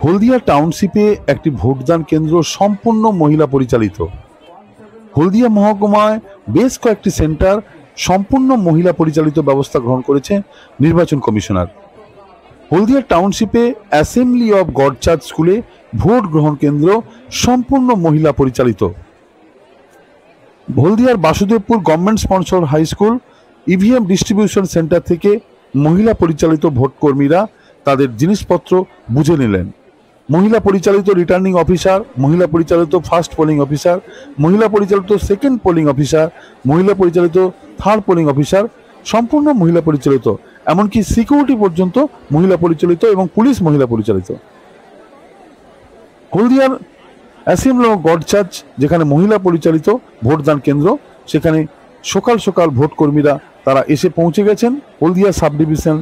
হলদিয়া টাউনশিপে একটি ভোটদান কেন্দ্র সম্পূর্ণ মহিলা পরিচালিত। হলদিয়া মহকুমায় বেশ কয়েকটি সেন্টার সম্পূর্ণ মহিলা পরিচালিত ব্যবস্থা গ্রহণ করেছে নির্বাচন কমিশনার। হলদিয়া টাউনশিপে অ্যাসেম্বলি অব গড চার্চ স্কুলে ভোট গ্রহণ কেন্দ্র সম্পূর্ণ মহিলা পরিচালিত। হলদিয়ার Basudebpur government sponsor high school EVM distribution centre থেকে মহিলা পরিচালিত ভোট কর্মীরা তাদের জিনিসপত্র বুঝে নিলেন। মহিলা পরিচালিত রিটার্নিং অফিসার, মহিলা পরিচালিত ফার্স্ট পোলিং অফিসার, মহিলা পরিচালিত সেকেন্ড পোলিং অফিসার, মহিলা পরিচালিত থার্ড পোলিং অফিসার সম্পূর্ণ মহিলা পরিচালিত, এমনকি সিকিউরিটি পর্যন্ত মহিলা পরিচালিত এবং পুলিশ মহিলা পরিচালিত। হলদিয়ার অ্যাসেম্বলি অফ গড চার্চ যেখানে মহিলা পরিচালিত ভোটদান কেন্দ্র, সেখানে সকাল সকাল ভোট কর্মীরা তারা এসে পৌঁছে গেছেন হলদিয়া সাব ডিভিশন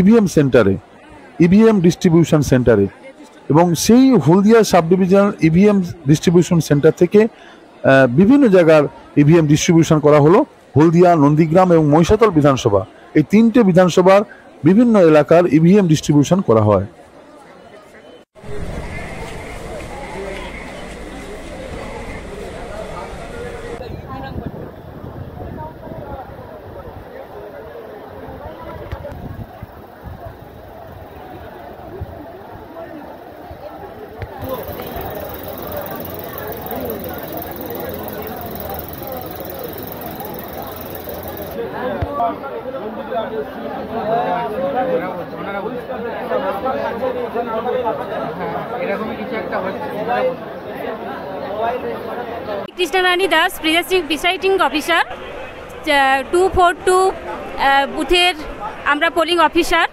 ইভিএম সেন্টারে, ইভিএম ডিস্ট্রিবিউশন সেন্টারে। এবং সেই Haldia sub divisional EVM distribution centre থেকে বিভিন্ন জায়গার ইভিএম ডিস্ট্রিবিউশন করা হলো। হলদিয়া, নন্দীগ্রাম এবং মহিষাদল বিধানসভা, এই তিনটে বিধানসভার বিভিন্ন এলাকার ইভিএম ডিস্ট্রিবিউশন করা হয়। কৃষ্ণা রানী দাস, প্রিসাইডিং অফিসার, 242 বুথের আমরা পোলিং অফিসার।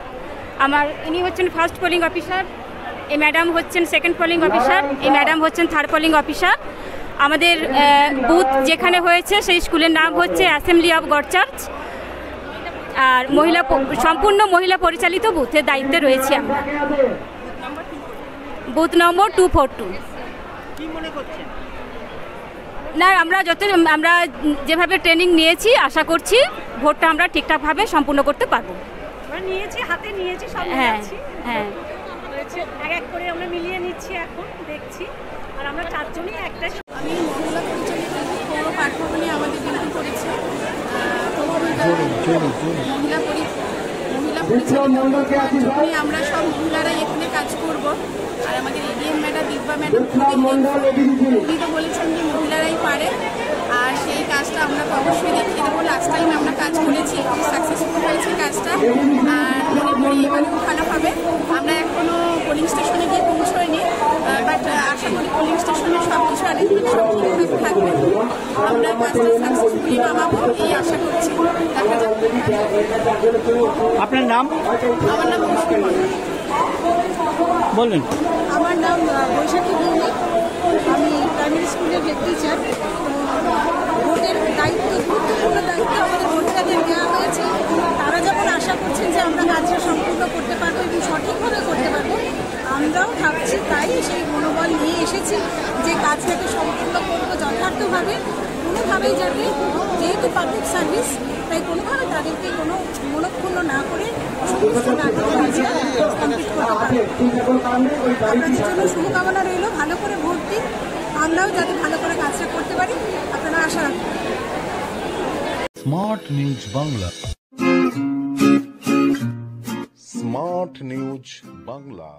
ইনি হচ্ছেন ফার্স্ট পোলিং অফিসার, এই ম্যাডাম হচ্ছেন সেকেন্ড পোলিং অফিসার, এই ম্যাডাম হচ্ছেন থার্ড পোলিং অফিসার। আমাদের বুথ যেখানে হয়েছে সেই স্কুলের নাম হচ্ছে অ্যাসেম্বলি অফ গড চার্চ। আর সম্পূর্ণ মহিলা পরিচালিত বুথের দায়িত্বে রয়েছি আমরা। বুথ নম্বর 242। না, আমরা যেভাবে ট্রেনিং নিয়েছি, আশা করছি ভোটটা আমরা ঠিকঠাকভাবে সম্পূর্ণ করতে পারবো। হাতে নিয়েছি সব। হ্যাঁ হ্যাঁ, এক এক করে আমরা মিলিয়ে নিচ্ছি, এখন দেখছি। আর আমরা চারজনই একটা। আমি মহিলা পরিচালিত পৌর পাঠভবনে আমাদের ডিউটি করেছি। আমরা সব মহিলারাই এখানে কাজ করব। আর আমাদের এডিএম ম্যাডাম, দিব্যা ম্যাডাম উনি তো বলেছেন যে মহিলারাই পারে, আর সেই কাজটা আমরা তো অবশ্যই দেখিয়ে দেবো। লাস্ট টাইম আমরা কাজ করেছি, সাকসেসফুল হয়েছে কাজটা, আর মনে করি এবারেও ভালো হবে। আমরা এখনও পোলিং স্টেশনে গিয়ে পৌঁছয়নি, বাট আশা করি পোলিং স্টেশনে সব কিছু অ্যারেঞ্জমেন্ট সব ঠিকঠাক থাকবে। আমরা কাজটা সাকসেসফুলি নামাবো এই আশা করছি। দেখা যাক। আপনার নাম? আমার নাম বললেন। আমার নাম বৈশাখী ভৌমিক, আমি প্রাইমারি স্কুলের হেড টিচার। ভোটের দায়িত্ব, গুরুত্বপূর্ণ দায়িত্ব আমাদের ভোটারদের দেওয়া হয়েছে। তারা যখন আশা করছেন যে আমরা কাজটা সম্পূর্ণ করতে পারবো এবং সঠিকভাবে করতে পারবো, আমরাও ভাবছি, তাই সেই মনোবল নিয়ে এসেছি যে কাজটাকে সম্পূর্ণ করবো যথার্থভাবে। কোনোভাবেই যাতে, যেহেতু পাবলিক সার্ভিস, তাই কোনোভাবে তাদেরকে কোনো মনক্ষুণ্ণ না করে সমস্ত না করে কাজটা কমপ্লিট করতে পারবো। আপনাদের জন্য শুভকামনা রইল, ভালো করে ভোট দিন, আমরাও যাতে ভালো করে কাজটা করতে পারি, আপনারা আশা রাখবেন। Smart news Bangla. Smart news Bangla.